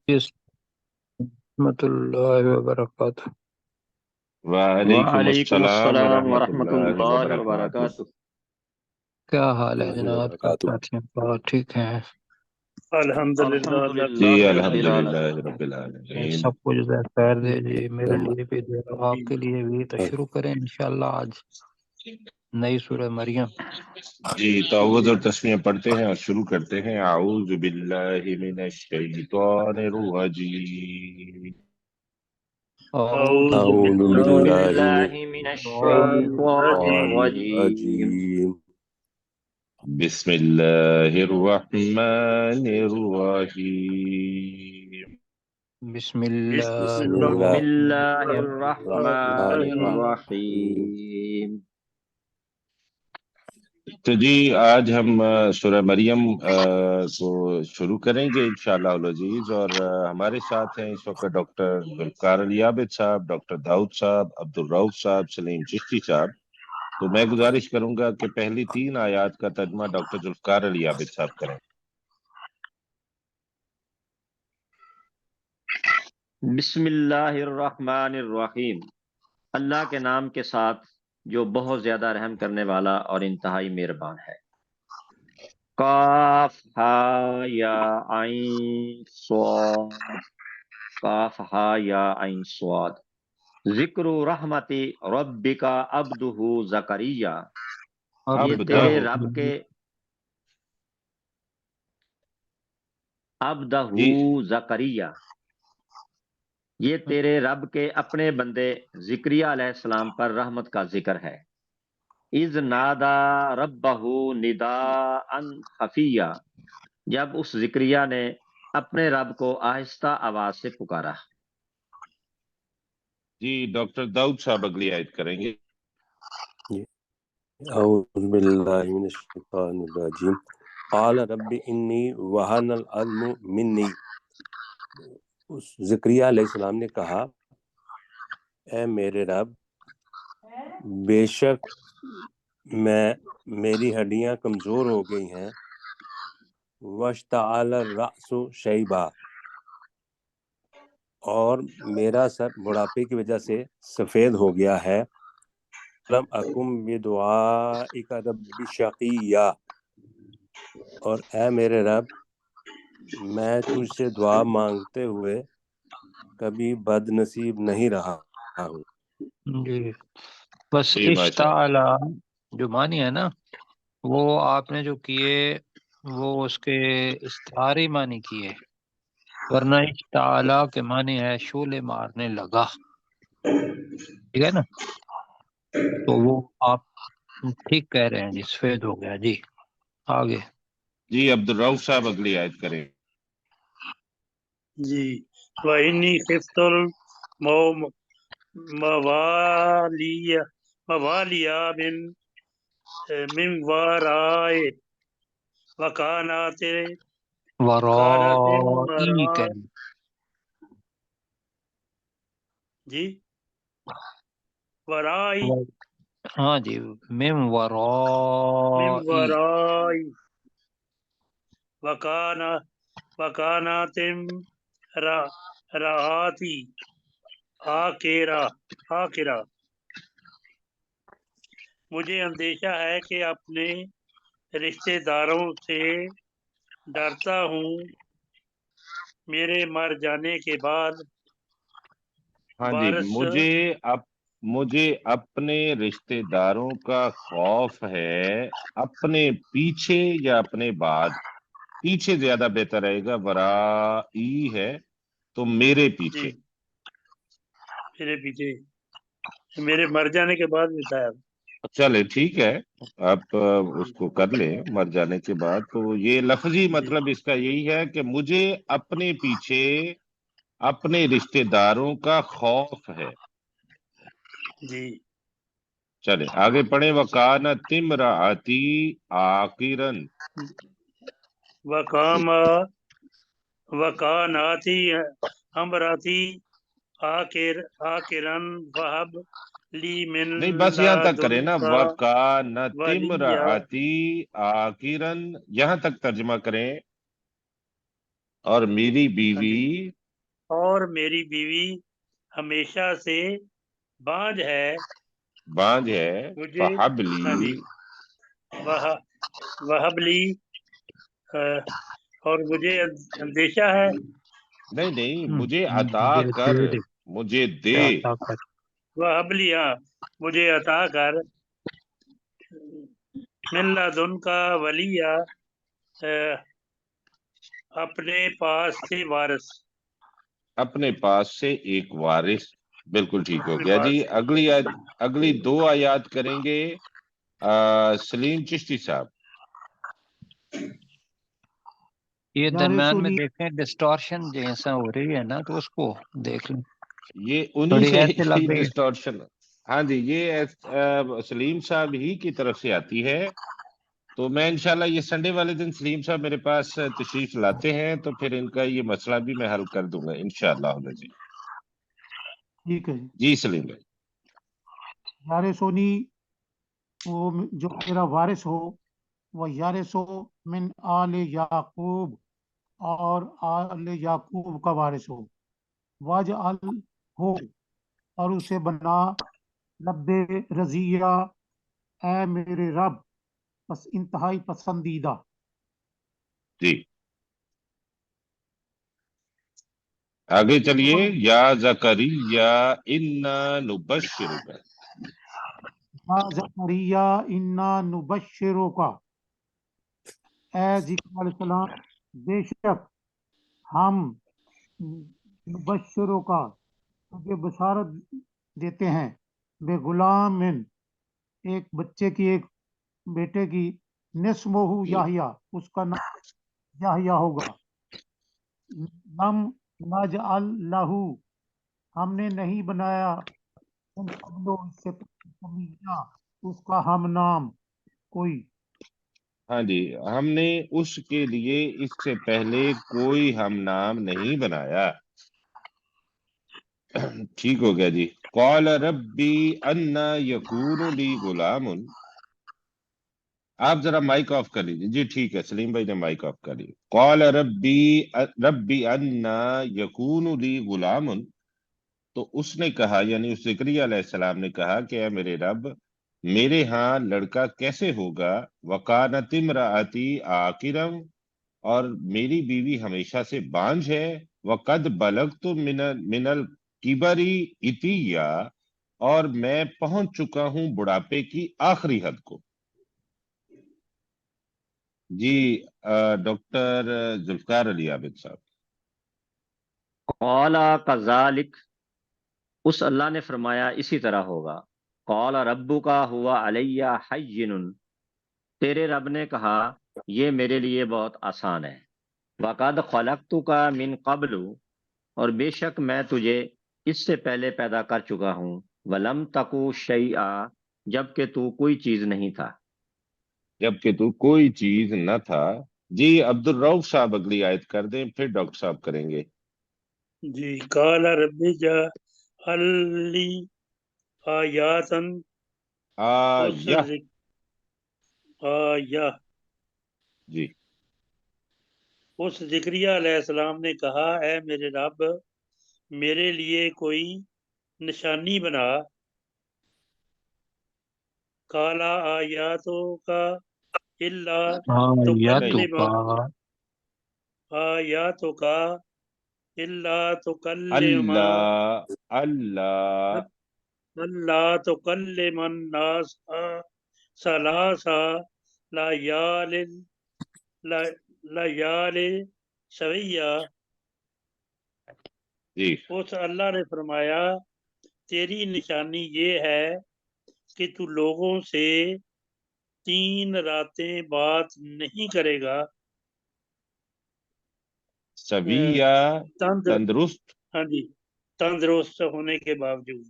ورحمۃ اللہ وبرکاتہ۔ وعلیکم وعلیکم السلام السلام ورحمۃ ورحمۃ اللہ اللہ وبرکاتہ۔ وبرکاتہ۔ کیا حال ہے اللہ جناب؟ وبرکاتہ۔ ٹھیک ہیں؟ الحمدللہ اللہ جی الحمدللہ رب الحمدللہ العالمین۔ رب العالمین۔ سب کچھ خیر دے جی، میرے ہم لیے بھی دے اور آپ کے لیے بھی۔ تو شروع کریں انشاءاللہ آج نئی سورہ مریم۔ جی تعوذ اور تسمیہ پڑھتے ہیں اور شروع کرتے ہیں۔ اعوذ باللہ من الشیطان الرجیم۔ اعوذ اعوذ اعوذ باللہ باللہ من باللہ من من الشیطان الشیطان الشیطان الرجیم۔ الرجیم۔ بسم اللہ الرحمن الرحیم۔ بسم بسم اللہ بسم بسم اللہ اللہ الرحمن الرحمن الرحمن الرحیم۔ الرحیم۔ تو جی آج ہم سورہ مریم کو شروع کریں گے انشاءاللہ العزیز، اور ہمارے ساتھ ہیں اس وقت ڈاکٹر ذوالفقار علی عابد صاحب، ڈاکٹر داؤد صاحب، عبدالرؤف صاحب، سلیم چشتی صاحب۔ تو میں گزارش کروں گا کہ پہلی 3 آیات کا ترجمہ ڈاکٹر ذوالفقار علی عابد صاحب کریں۔ بسم اللہ الرحمن الرحیم۔ اللہ کے نام کے ساتھ جو بہت زیادہ رحم کرنے والا اور انتہائی مہربان ہے۔ قاف ہا یا عین صاد، قاف ہا یا عین صاد۔ ذکر رحمت ربک عبدہ زکریا، یہ عبدہ تیرے رب کے عبدہ جی زکریا، یہ تیرے رب کے اپنے بندے زکریا علیہ السلام پر رحمت کا ذکر ہے۔ اذ نادا ربہ نداء خفیہ، جب اس زکریا نے اپنے رب کو آہستہ آواز سے پکارا۔ جی ڈاکٹر داؤد صاحب اگلی آیت کریں گے۔ اعوذ باللہ من الشیطان الرجیم۔ قال رب انی وہن العظم منی، اس زکریا علیہ السلام نے کہا اے میرے رب، بے شک میری ہڈیاں کمزور ہو گئی ہیں، واشتعل الرأس شیبا، اور میرا سر بڑھاپے کی وجہ سے سفید ہو گیا ہے، لم اکم بدعائک رب شقیہ، اور اے میرے رب میں تجھ سے دعا مانگتے ہوئے کبھی بد نصیب نہیں رہا ہوں۔ جی بس جی ماشاء اللہ۔ اشتعال جو معنی ہے نا، وہ آپ نے جو کیے وہ اس کے استعاری معنی کیے، ورنہ اشتعال کے معنی ہے شعلے مارنے لگا، ٹھیک ہے نا؟ تو وہ آپ ٹھیک کہہ رہے ہیں جی، سفید ہو گیا۔ جی آگے۔ جی عبدالرؤف صاحب اگلی آیت کریں۔ جی وَإِنِّي خِفْتُ الموالي من ورائي وكانت ورائی امرأة کہیں۔ جی ورائی ہاں جی، من من ورائی۔ ورائی وكانت امرأتي عاقرة، مجھے اندیشہ ہے کہ اپنے رشتہ داروں سے ڈرتا ہوں میرے مر جانے کے بعد ہاں جی، وارث مجھے اپنے رشتہ داروں کا خوف ہے، اپنے پیچھے یا اپنے بعد؟ پیچھے زیادہ بہتر رہے گا، ورائی ہے تو میرے جی پیچھے۔ میرے پیچھے، میرے مر جانے کے بعد بتایا۔ چلے ٹھیک ہے، آپ اس کو کر لیں مر جانے کے بعد۔ تو یہ لفظی جی مطلب اس کا یہی ہے کہ مجھے اپنے پیچھے اپنے رشتہ داروں کا خوف ہے۔ جی چلے آگے پڑھیں۔ وَكَانَتِ امْرَأَتِي عَاقِرًا، وکاناتی امراتی آکرن وہب لی من نہیں بس یہاں تک کریں نا، لدنک وَكَانَتِ ولیہ۔ امْرَأَتِي عَاقِرًا، یہاں تک ترجمہ کریں، اور میری ہاں جی بیوی اور میری بیوی ہمیشہ سے بانجھ ہے مجھے ہاں جی وہبلی اور مجھے اندیشہ ہے نہیں مجھے عطا مجھے کر، دے دے مجھے دے، عطا کر وہبلی مجھے عطا کر من لدن کا ولیہ اپنے پاس سے وارث اپنے پاس سے ایک وارث. بالکل ٹھیک ہو اپنے گیا جی. پاس سے اگلی 2 آیات کریں گے سلیم چشتی صاحب. یہ یار درمیان میں سونی دیکھیں ڈسٹورشن جیسا ہو رہی ہے نا تو اس کو دیکھ لیں یہ انہی تھوڑی سے ایسے لگ ہی رہی ہے ڈسٹورشن. ہاں جی یہ سلیم صاحب ہی کی طرف سے آتی ہے. تو میں انشاءاللہ یہ سنڈے والے دن سلیم صاحب میرے پاس تشریف لاتے ہیں تو پھر ان کا یہ مسئلہ بھی میں حل کر دوں گا انشاءاللہ جی. ٹھیک ہے جی. جی سلیم بھائی. یار سونی وہ جو میرا وارث ہو وہ یارث ہو من آل یعقوب اور آل یعقوب کا وارث ہو. واج ہو اور اسے بنا رب رضیہ اے میرے رب بس انتہائی پسندیدہ. جی آگے چلیے. یا زکریا انا نبشرک. یا زکریا انا نبشرک اے ذکر علیہ السلام بے شک ہم نبشرک تجھے بشارت دیتے ہیں بے غلام ایک بچے کی ایک بیٹے کی نسمہ یحییٰ اس کا نام یحییٰ ہوگا. لم نجعل لہ ہم نے نہیں بنایا من قبل اس سے سمیہ اس کا ہم نام کوئی. ہاں جی ہم نے اس کے لیے اس سے پہلے کوئی ہم نام نہیں بنایا. ٹھیک ہو گیا جی. قال ربی انا یکون لی غلام. آپ ذرا مائک آف کر لیجیے. جی ٹھیک ہے سلیم بھائی نے مائک آف کر لی. قال ربی انا یکون لی غلام. تو اس نے کہا یعنی اس زکریا علیہ السلام نے کہا کہ اے میرے رب میرے ہاں لڑکا کیسے ہوگا. وکانت امراتی عاقرا اور میری بیوی ہمیشہ سے بانجھ ہے. وقد بلغت من الکبری عتیا اور میں پہنچ چکا ہوں بڑھاپے کی آخری حد کو. جی ڈاکٹر ذوالفقار علی عابد صاحب. قال کذالک اس اللہ نے فرمایا اسی طرح ہوگا. قال ربک ہوا علیہ حین تیرے رب نے کہا یہ میرے لیے بہت آسان ہے. وقد خلقتک من قبل اور بے شک میں تجھے اس سے پہلے پیدا کر چکا ہوں. ولم تکو شیئا جبکہ تو کوئی چیز نہیں تھا. جبکہ تو کوئی چیز نہ تھا. جی عبد الرؤف صاحب اگلی آیت کر دیں پھر ڈاکٹر صاحب کریں گے. جی قال رب اجعل لی آیاتن آیہ آیہ جی اس ذکریہ علیہ السلام نے کہا اے میرے رب میرے لیے کوئی نشانی بنا. کالا آیاتوں کا اللہ یا تو نہیں کا آیاتوں کا اللہ تکلم اللہ اللہ تکلم الناس ثلاثا لیال سویہ. جی اس اللہ نے فرمایا تیری نشانی یہ ہے کہ تو لوگوں سے 3 راتیں بات نہیں کرے گا. سویہ تندرست ہاں جی تندرست ہونے کے باوجود.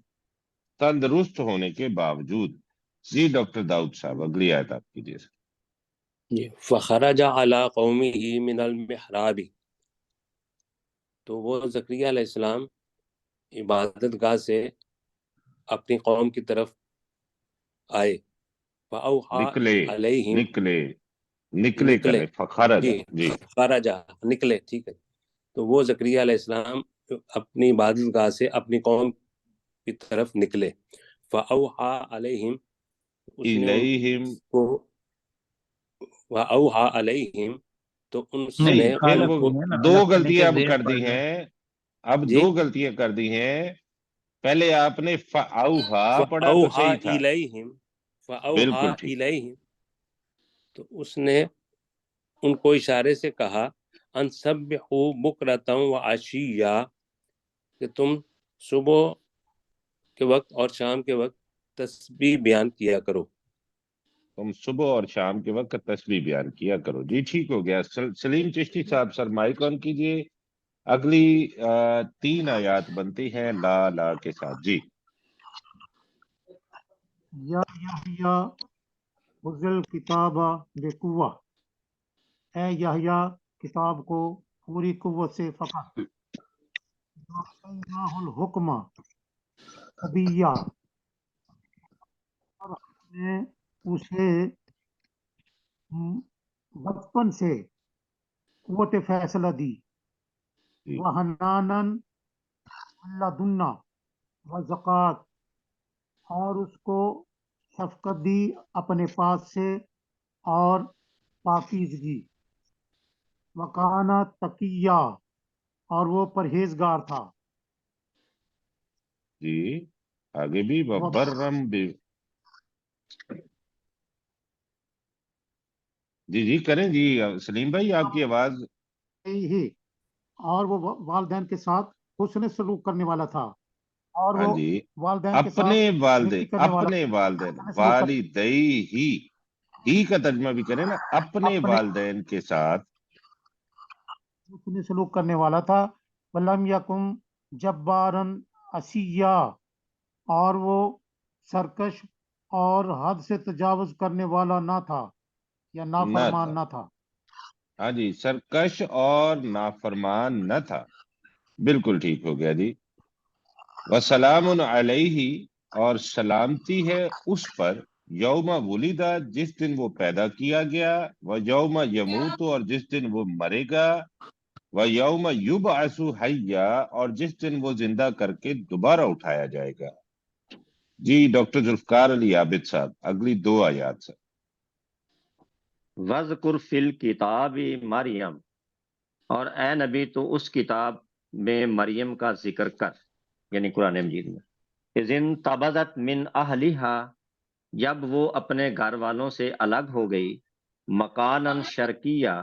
تندرست ہونے کے باوجود. جی ڈاکٹر داؤد صاحب اگلی آیت آپ کیجیے. فخرج علی قومہ من المحراب تو وہ زکریا علیہ السلام عبادت گاہ سے اپنی قوم کی طرف آئے. فاوحا علیہم نکلے کریں فخرج. جی جی خرجا نکلے ٹھیک ہے. تو وہ زکریا علیہ السلام اپنی عبادت گاہ سے اپنی قوم کی طرف نکلے. فاوحا علیہم، اس نے ان الیہم، کو، واوحا علیہم، تو اس نہیں، نے نہیں پھر ان حالت وہ کو، نہیں ہے نا، دو الگ نہیں غلطیاں تو اب زیر کر پڑ دی جائے. ہیں، اب جی، دو غلطیاں کر دی ہیں. پہلے آپ نے فاوحا پڑھا تو فاوحا صحیح تھا، الیہم، فاوحا بالکل ٹھیک. الیہم، تو اس نے ان کو اشارے سے کہا ان سبحوا بکرۃ و عشیہ، کہ تم صبح کے وقت اور شام کے وقت تسبیح بیان کیا کرو. تم صبح اور شام کے وقت تسبیح بیان کیا کرو. جی ٹھیک ہو گیا. سلیم چشتی صاحب سر مائک آن کیجئے. اگلی 3 آیات بنتی ہیں لا لا کے ساتھ. جی یا یحییٰ خذ الکتاب بقوہ، اے یحییٰ کتاب کو پوری قوت سے پکڑ. وَآتَيْنَاهُ الْحُکْمَ صَبِیًّا، اور ہم نے اسے بچپن سے قوت فیصلہ دی. جی وَحَنَانًا مِن لَدُنَّا وَزَکَاۃ، اور اس کو شفقت دی اپنے پاس سے اور پاکیزگی. وَکَانَ تَقِیًّا، اور وہ پرہیزگار تھا. جی آگے بھی وبرم جی جی کریں جی سلیم بھائی، آپ کی آواز. ہی، اور وہ والدین کے ساتھ حسن سلوک کرنے والا تھا، اور ہاں وہ جی، والدین کے اپنے ساتھ والدین، نیکی کرنے والا اپنے والدین، حسن سلوک والدئی ہی کا ترجمہ بھی کریں نا، اپنے اپنے والدین کے ساتھ. حسن سلوک کرنے والا تھا. وَلَمْ يَكُنْ جَبَّارًا عَصِيًّا، اور وہ سرکش اور حد سے تجاوز کرنے والا نہ تھا یا نہ نافرمان تھا. نہ تھا. ہاں جی، سرکش اور نافرمان نہ تھا. بالکل ٹھیک ہو گیا جی. وسلام علیہ، اور سلامتی ہے اس پر، یوم ولیدہ، جس دن وہ پیدا کیا گیا، و یوم یموت، اور جس دن وہ مرے گا، و یوم یبعث حیا، اور جس دن وہ زندہ کر کے دوبارہ اٹھایا جائے گا. جی ڈاکٹر ذوالفقار علی عابد صاحب اگلی 2 آیات سے. وَذْکُرْ فِی الْکِتَابِ مریم، اور اے نبی تو اس کتاب میں مریم کا ذکر کر، یعنی قرآن مجید میں. اِذِ انتبذت من اہلہا، جب وہ اپنے گھر والوں سے الگ ہو گئی، مکاناً شرقیہ،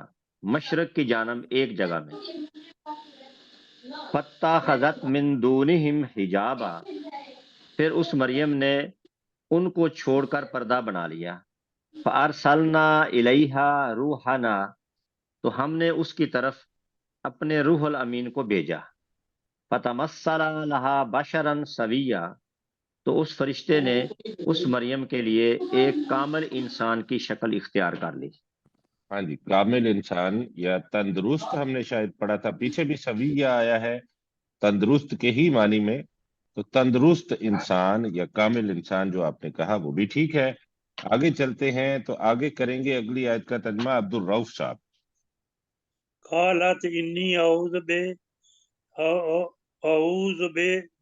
مشرق کی جانب ایک جگہ میں. فَاتَّخَذَتْ مِن دُونِہِمْ حِجَابًا، پھر اس مریم نے ان کو چھوڑ کر پردہ بنا لیا. فَأَرْسَلْنَا إِلَيْهَا رُوحَنَا، تو ہم نے اس کی طرف اپنے روح الامین کو بھیجا. فَتَمَثَّلَ لَهَا بَشَرًا سَوِيًّا، تو اس فرشتے نے اس مریم کے لیے ایک کامل انسان کی شکل اختیار کر لی. ہاں جی، کامل انسان یا تندرست ہم نے شاید پڑھا تھا، پیچھے بھی سویہ آیا ہے تندرست کے ہی معنی میں، تو تندرست انسان یا کامل انسان جو آپ نے کہا وہ بھی ٹھیک ہے. آگے چلتے ہیں تو آگے کریں گے اگلی آیت کا ترجمہ عبد الرؤف صاحب. قالت انی اعوذ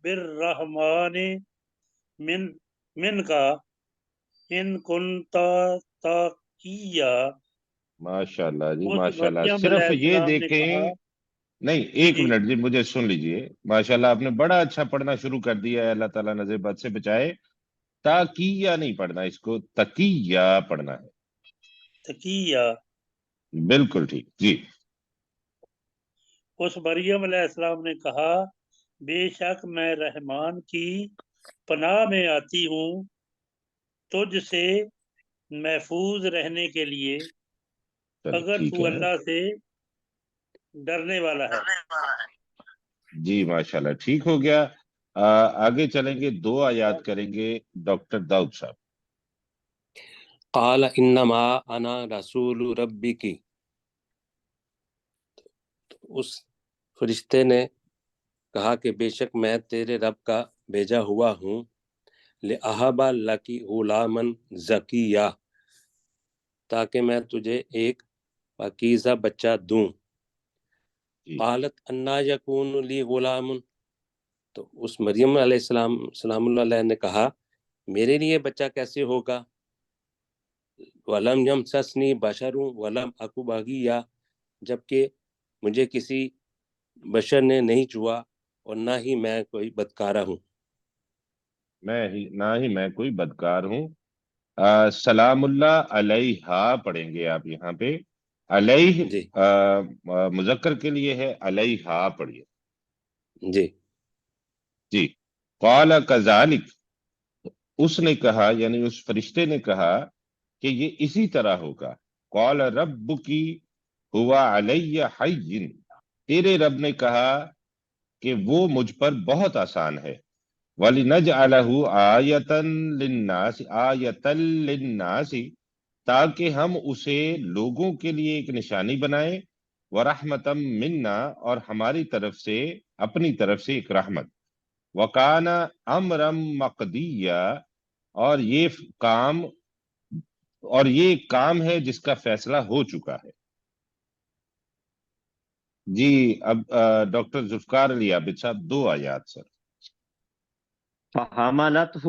بالرحمن من کا ان کنت تقیا. ماشاء اللہ جی، اس ماشاء اللہ. مریم علیہ صرف یہ السلام نے کہا، دیکھیں، نہیں جی ایک جی، منٹ جی مجھے سن لیجئے. ماشاءاللہ آپ نے بڑا اچھا پڑھنا شروع کر دیا ہے، اللہ تعالیٰ نظر بد سے بچائے. تاکیہ نہیں پڑھنا، اس کو تقیہ پڑھنا ہے. تقیا. بالکل ٹھیک جی. اس مریم علیہ السلام نے کہا، بے شک میں رحمان کی پناہ میں آتی ہوں تجھ سے محفوظ رہنے کے لیے، چلو اگر ٹھیک تو ہے اللہ سے ڈرنے والا ہے. جی، ماشاءاللہ ٹھیک ہو گیا. آگے چلیں گے، 2 آیات کریں گے ڈاکٹر داؤد صاحب. قال انما انا رسول ربک، اس فرشتے نے کہا کہ بے شک میں تیرے رب کا بھیجا ہوا ہوں. لأہب لکی غلاما زکیہ، تاکہ میں تجھے ایک پاکیزہ بچہ دوں. جی قالت انا یکون لی غلام، تو اس مریم علیہ السلام سلام اللہ علیہ نے کہا میرے لیے بچہ کیسے ہوگا، ولم یمسسنی بشر ولم اکو بغیا، جبکہ مجھے کسی بشر نے نہیں چھوا اور نہ ہی میں کوئی بدکارہ ہوں، نہ ہی میں کوئی بدکار ہوں۔ سلام اللہ علیہا پڑھیں گے آپ یہاں پہ، علیہ جی مذکر کے لیے ہے، علیہا پڑھیے جی جی۔ قال کذالک، اس نے کہا یعنی اس فرشتے نے کہا کہ یہ اسی طرح ہوگا۔ قال ربکی ہوا علی حین، تیرے رب نے کہا کہ وہ مجھ پر بہت آسان ہے۔ وَلِنَجْعَلَهُ آیَةً لِلنَّاسِ آیَةً لِلنَّاسِ، تاکہ ہم اسے لوگوں کے لیے ایک نشانی بنائیں، وَرَحْمَةً مِنَّا، اور ہماری طرف سے اپنی طرف سے ایک رحمت، وَكَانَ أَمْرًا مَقْضِيًّا، اور یہ ایک کام ہے جس کا فیصلہ ہو چکا ہے۔ جی اب ڈاکٹر ذوالفقار علی عابد صاحب 2 آیات سر۔ فحملتہ،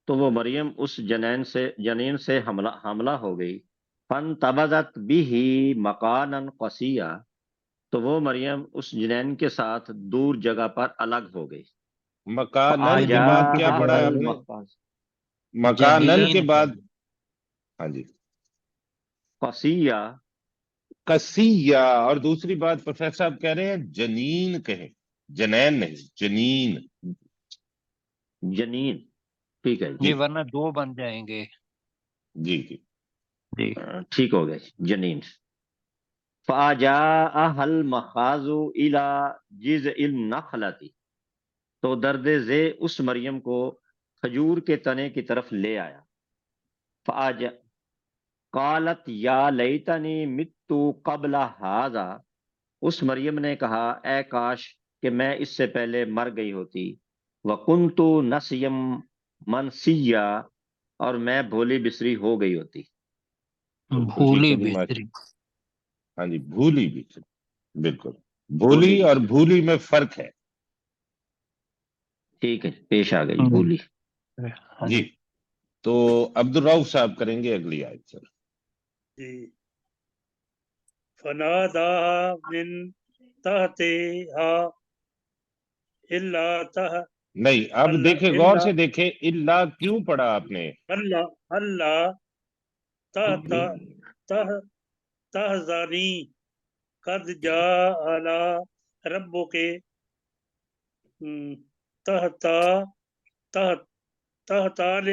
تو وہ مریم اس جنین سے حاملہ ہو گئی، فانتبذت بہ مکانا قصیا، تو وہ مریم اس جنین کے ساتھ دور جگہ پر الگ ہو گئی۔ مکانن کے بعد کیا فآجاءہا پڑھا ہے آپ نے؟ المخاض، مکانن کے جنین بعد، ہاں جی، قصیا، کسیہ، اور دوسری بات پروفیسر صاحب کہہ رہے ہیں جنین کہیں، جنین نہیں، جنین۔ جنین، ٹھیک ہے جی جی ورنہ 2 بن جائیں گے جی جی جی۔ ٹھیک ہو گئے جنین۔ فآجاءہا المخاض الی جذع النخلۃ، تو درد ذی اس مریم کو کھجور کے تنے کی طرف لے آیا۔ فآج قالت یا لیتنی مت قبل ھذا، اس مریم نے کہا اے کاش کہ میں اس سے پہلے مر گئی ہوتی، وکنت نسیا منسیا، اور میں بھولی بسری ہو گئی ہوتی۔ بالکل ٹھیک بھولی ہے جی، بہتری۔ ہاں جی، بھولی بھی، بالکل، بھولی بھولی اور بسری، بھولی میں فرق ہے۔ ٹھیک ہے، پیش آ گئی بھولی۔ ہاں جی جی تو عبدالرؤف صاحب کریں گے اگلی آیت سر۔ جی فناداها من تحتها الا تح نہیں اب دیکھیں، غور الا سے دیکھیں، اللہ کیوں پڑھا آپ نے؟ اللہ اللہ تحت تح تحزانی قد جاء ربک تحت تحت تحتال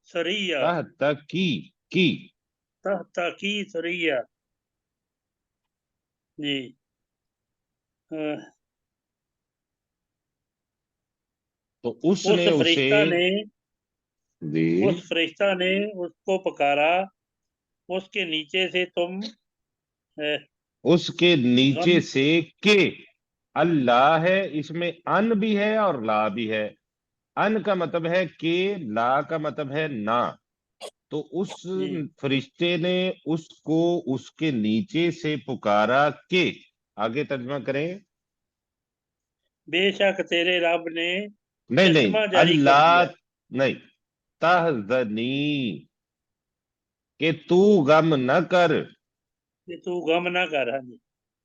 سریہ تحت کی تحت کی سریہ، جی تو اس نے اسے، جی اس فرشتہ نے اس کو پکارا، اس کے نیچے سے تم اس کے نیچے غم، سے، کہ اللہ ہے، اس میں ان بھی ہے اور لا بھی ہے۔ ان کا مطلب ہے کہ، لا کا مطلب ہے نہ، تو اس جی فرشتے نے اس کو اس کے نیچے سے پکارا کہ، آگے ترجمہ کریں۔ بے شک تیرے رب نے نہیں چشمہ جاری کر اللہ دیا نہیں، تحزنی، کہ تو غم نہ کر۔ کہ تو غم نہ کر۔ ہاں جی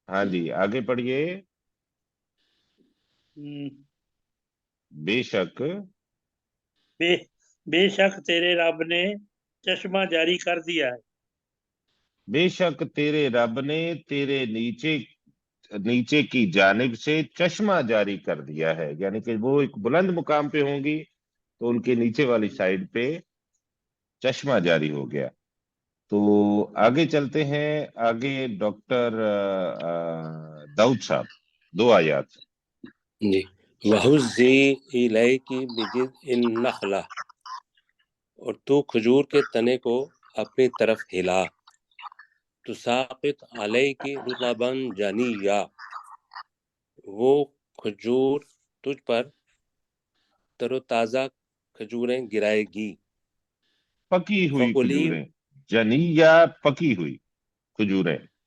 ہاں جی آگے پڑھیے۔ بے شک، بے شک تیرے رب نے چشمہ جاری کر دیا ہے، بے شک تیرے رب نے تیرے نیچے کی جانب سے چشمہ جاری کر دیا ہے، یعنی کہ وہ ایک بلند مقام پہ ہوں گی تو ان کے نیچے والی سائڈ پہ چشمہ جاری ہو گیا۔ تو آگے چلتے ہیں، آگے ڈاکٹر داؤد صاحب 2 آیات۔ جی وَحُزِّی اِلَیْکِ بِجِذْعِ النَّخْلَۃِ، اور تو کھجور کے تنے کو اپنی طرف ہلا، تُسَاقِطْ عَلَیْکِ رُطَبًا جَنِیًّا، وہ کھجور تجھ پر تر و تازہ کھجوریں گرائے گی۔ پکی ہوئی فَکُلِی، کھجوریں، جنیہ پکی ہوئی کھجوریں،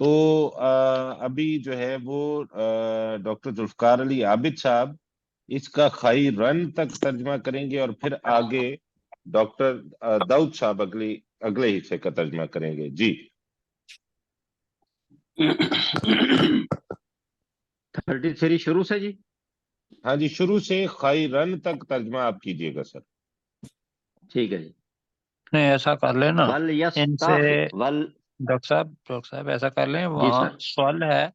تو ابھی جو ہے وہ ڈاکٹر ذوالفقار علی عابد صاحب اس کا خیرن تک ترجمہ کریں گے، اور پھر آگے ڈاکٹر داؤد صاحب اگلے حصے کا ترجمہ کریں گے. جی 33 شروع سے جی. ہاں جی، شروع سے خیرن تک ترجمہ آپ کیجئے گا سر. ٹھیک ہے جی. نہیں ایسا کر لینا ان سے ڈاکٹر صاحب ایسا کر لیں. جی وہاں سر. سوال ہے،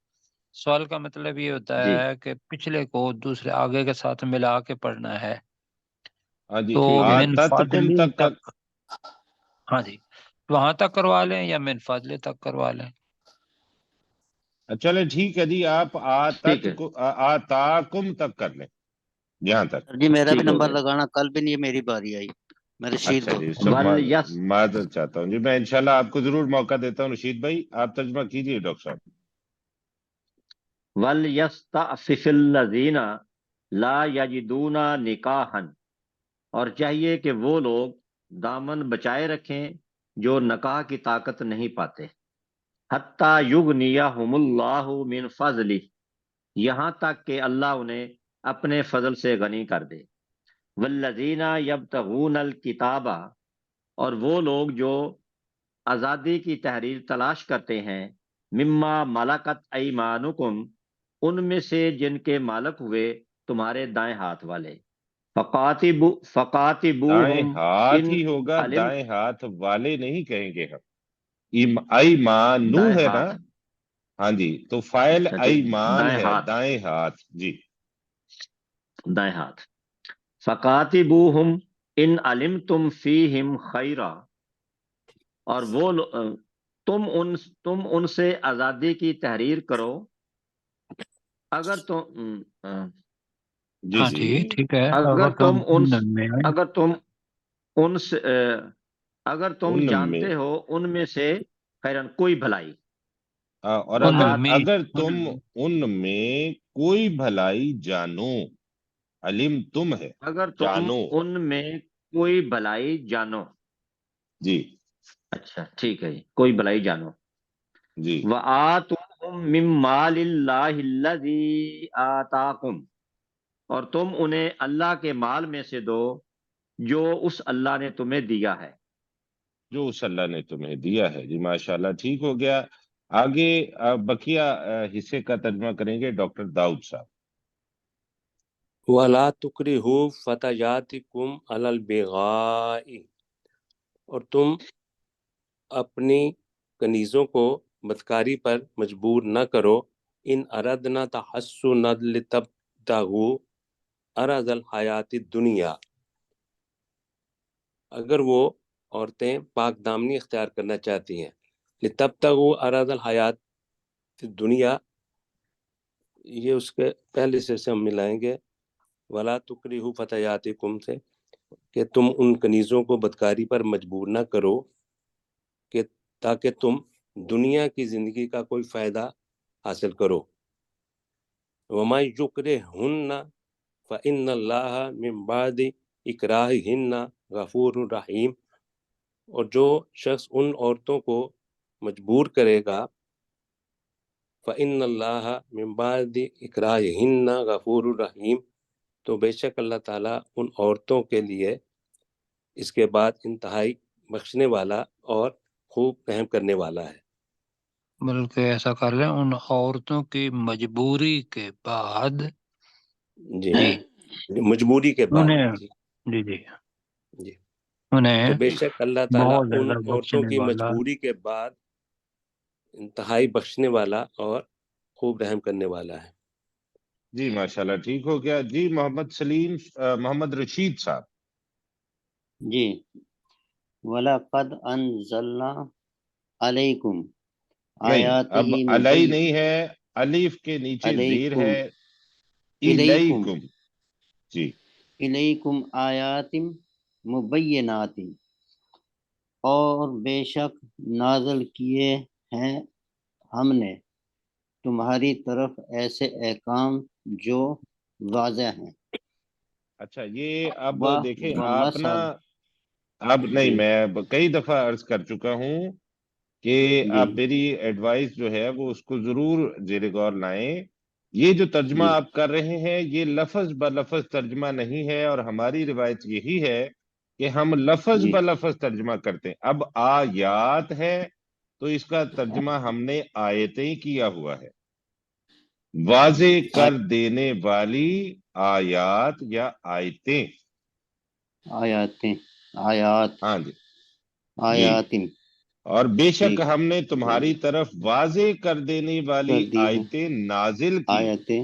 سوال کا مطلب یہ ہوتا جی ہے کہ پچھلے کو دوسرے آگے کے ساتھ ملا کے پڑھنا ہے. ہاں جی، تو من آتتکم فضلی تک تک، ہاں جی وہاں تک کروا لیں یا من فضل تک کروا لیں. چلے ٹھیک ہے جی، آپ ٹھیک ہے. آتاکم تک کر لیں یہاں تک. جی میرا بھی ٹھیک ہو نمبر گیا. لگانا، کل بھی نہیں میری باری آئی. میں رشید اچھا بول جی، رہا ہوں. سب ول یس معذرت چاہتا ہوں جی. میں انشاءاللہ آپ کو ضرور موقع دیتا ہوں. رشید بھائی آپ ترجمہ کیجئے ڈاکٹر صاحب. وَلْيَسْتَعْفِفِ الَّذِينَ لَا يَجِدُونَ نِکَاحًا، اور چاہیے کہ وہ لوگ دامن بچائے رکھیں جو نکاح کی طاقت نہیں پاتے. حَتَّى يُغْنِيَهُمُ اللَّهُ مِنْ فَضْلِهِ، یہاں تک کہ اللہ انہیں اپنے فضل سے غنی کر دے. وَالَّذِينَ يَبْتَغُونَ الْكِتَابَ، اور وہ لوگ جو آزادی کی تحریر تلاش کرتے ہیں، مما ملکت ایمانکم، ان میں سے جن کے مالک ہوئے تمہارے دائیں ہاتھ والے. دائیں فقاتبوہم ہاتھ ان ہی ہوگا، علم، دائیں ہاتھ والے نہیں کہیں گے ہم. ایمانو دائیں ہے نا. ہاتھ. ہاں جی، تو فائل اچھا ٹھیک، ایمان دائیں ہے، ہاتھ، دائیں ہاتھ. جی دائیں ہاتھ. فقاتبوہم ان علمتم فیہم خیرا، اور وہ تم ان سے آزادی کی تحریر کرو اگر تم جی ہاں جی جی ٹھیک ہے. اگر تم تم ان میں اگر تم ان سے اگر تم ان میں، جانتے ہو ان میں سے خیرن کوئی بھلائی. اور ان میں اگر تم ان میں کوئی بھلائی جانو، علم تم ہے، اگر تم جانو. ان میں کوئی بھلائی جانو. جی اچھا ٹھیک ہے جی، کوئی بھلائی جانو. جی وَآتُوهُم مِّن مَّالِ اللَّهِ الَّذِي آتَاكُمْ، اور تم انہیں اللہ کے مال میں سے دو جو اس اللہ نے تمہیں دیا ہے. جو اس اللہ نے تمہیں دیا ہے. جی ماشاءاللہ ٹھیک ہو گیا. آگے بقیہ حصے کا ترجمہ کریں گے ڈاکٹر داؤد صاحب. وَلَا تُكْرِهُوا فَتَيَاتِكُمْ عَلَى الْبِغَاءِ، اور تم اپنی کنیزوں کو بدکاری پر مجبور نہ کرو. ان اردنا تحسنا لتبتغوا عرض الحیات الدنیا، اگر وہ عورتیں پاک دامنی اختیار کرنا چاہتی ہیں. لتبتغوا عرض الحیات الدنیا، یہ اس کے پہلے سے ہم ملائیں گے ولا تکرہوا فتیاتکم سے، کہ تم ان کنیزوں کو بدکاری پر مجبور نہ کرو کہ تاکہ تم دنیا کی زندگی کا کوئی فائدہ حاصل کرو. وما یکرہن فإن اللہ من بعد اکراہہن غفور رحیم، اور جو شخص ان عورتوں کو مجبور کرے گا، فإن اللہ من بعد اکراہہن غفور رحیم، تو بے شک اللہ تعالیٰ ان عورتوں کے لیے اس کے بعد انتہائی بخشنے والا اور خوب رحم کرنے والا ہے. بلکہ ایسا کر لیں ان عورتوں کی مجبوری کے بعد. جی جی مجبوری کے بعد. انہیں، جی جی جی جی انہیں تو بے شک اللہ تعالیٰ بہت ان زیادہ عورتوں بخشنے کی والا. مجبوری کے بعد انتہائی بخشنے والا اور خوب رحم کرنے والا ہے. جی ماشاءاللہ ٹھیک ہو گیا. جی محمد سلیم، محمد رشید صاحب. جی وَلَقَدْ أَنزَلْنَا عَلَيْكُمْ نہیں، اب آیَاتِهِ علی نہیں ہے، الف کے نیچے زیر علیکم ہے. الیکم الیکم. جی الیکم آیات مبینات، اور بے شک نازل کیے ہیں ہم نے تمہاری طرف ایسے احکام جو واضح ہیں. اچھا، یہ اب دیکھیں آپ نا، ومثل، اب نہیں، جی میں کئی دفعہ عرض کر چکا ہوں کہ آپ جی میری ایڈوائس جو ہے وہ اس کو ضرور زیر غور لائیں. یہ جو ترجمہ جی آپ کر رہے ہیں یہ لفظ بلفظ ترجمہ نہیں ہے، اور ہماری روایت یہی ہے کہ ہم لفظ جی بلفظ ترجمہ کرتے ہیں. اب آیات ہے تو اس کا ترجمہ ہم نے آیتیں کیا ہوا ہے. واضح کر دینے والی آیات یا آیتیں. آیاتیں آیات ہاں جی جی. آیاتن اور بے شک ٹھیک ہم نے تمہاری طرف واضح کر دینے والی کر دی ہے آیتیں نازل کی. آیتیں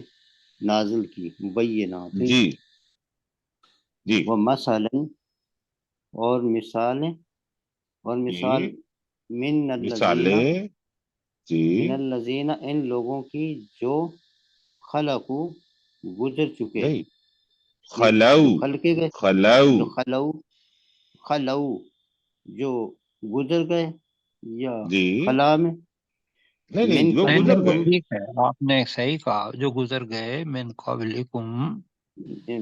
نازل کی مبینات جی جی و مثلا اور مثالیں اور مثال جی. من الذین مثالیں. جی من الذین ان لوگوں کی جو خلقو گزر چکے نہیں، یا خلو جو خلقے گئے خلو. جو خلو جو گزر گئے یا جی خلا میں نہیں نہیں، من وہ نہیں گزر نہیں، وہ قبلکم گئے. ٹھیک ہے، آپ نے صحیح کہا، جو گزر گئے من قبلکم.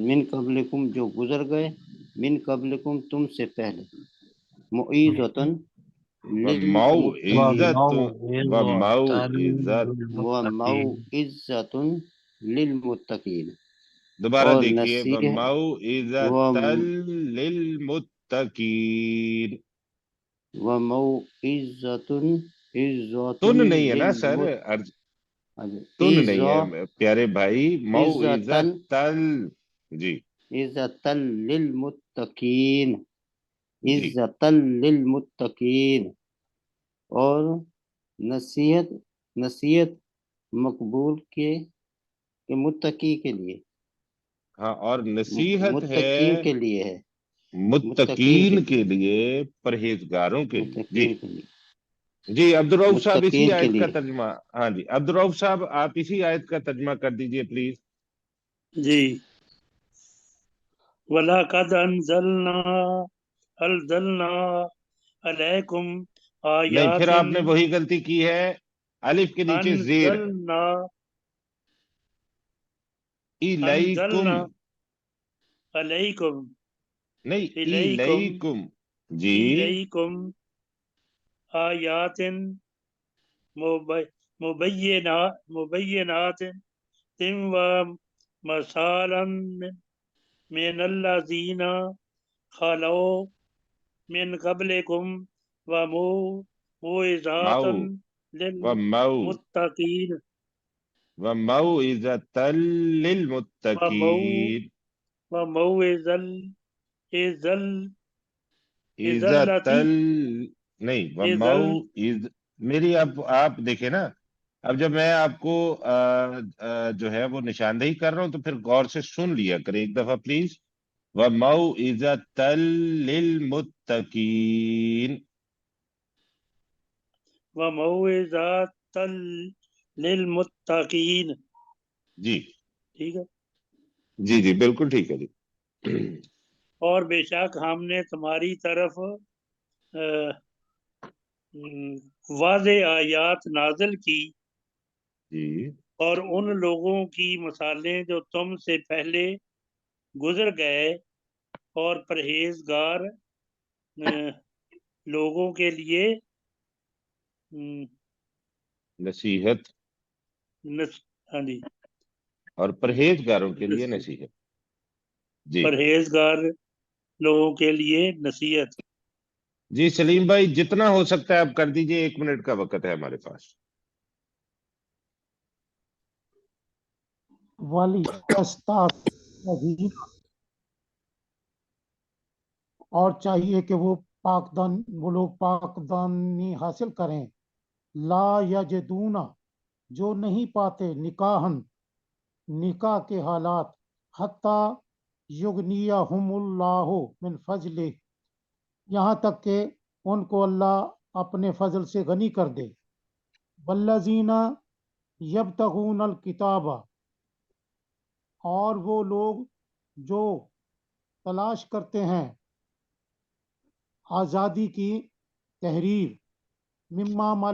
من قبلکم جو گزر گئے من قبلکم تم سے پہلے معیذتن وموعظت وموعظة وموعظت. للمتقین. وموعظتن للمتقین دوبارہ اور دیکھیے، نصیحت وموعظت للمتقین. وموعظتن عزتن تن نہیں ہے نا سر، تن نہیں عزا ہے پیارے بھائی. عزتن موعظت جی عزتن للمتقین جی. عزتن للمتقین اور نصیحت مقبول کے متقی کے لیے ہاں، اور نصیحت متقین ہے کے لیے ہے متقین کے لیے، پرہیزگاروں کے لیے. جی متقین کے لیے جی. عبدالرؤف صاحب اسی متقین کے آیت کا لیے ترجمہ. ہاں جی عبدالرؤف صاحب آپ اسی آیت کا ترجمہ کر دیجئے پلیز. جی. وَلَقَدْ أَنزَلْنَا عَلَيْكُمْ نہیں، پھر آیَاتٍ آپ نے وہی غلطی کی ہے، الف کے نیچے زیر ہے. الیکم، أَنزَلْنَا عَلَيْكُمْ نہیں إِلَيْكُمْ الیکم. جی إِلَيْكُمْ آیَاتٍ مُبَيِّنَاتٍ وَمَثَالًا مِنَ الَّذِينَ خَلَوْا من قبلكم وموعظة للمتقين وموعظة للمتقین. وموعظة عزت التي نہیں، میری اب آپ دیکھیں نا، اب جب میں آپ کو جو ہے وہ نشاندہی کر رہا ہوں تو پھر غور سے سن لیا کریں ایک دفعہ پلیز. وَمَوْعِظَةً لِّلْمُتَّقِينَ. وموعظة للمتقين. جی ٹھیک ہے. جی جی بالکل ٹھیک ہے جی. اور بے شک ہم نے تمہاری طرف واضح آیات نازل کی جی اور ان لوگوں کی مثالیں جو تم سے پہلے گزر گئے اور پرہیزگار لوگوں کے لیے نصیحت، ہاں جی، اور پرہیزگاروں کے لیے نصیحت. جی پرہیزگار لوگوں کے لیے نصیحت. جی. سلیم بھائی جتنا ہو سکتا ہے آپ کر دیجئے، 1 منٹ کا وقت ہے ہمارے پاس. وَلِيَسْتَعْفِفِ اور چاہیے کہ وہ لوگ پاک دانی حاصل کریں. لا یجدون جو نہیں پاتے نکاح کے حالات، حتی یغنیہم اللہ من فضلہ یہاں تک کہ ان کو اللہ اپنے فضل سے غنی کر دے. والذین یبتغون الکتاب اور وہ لوگ جو تلاش کرتے ہیں آزادی کی تحریر، مما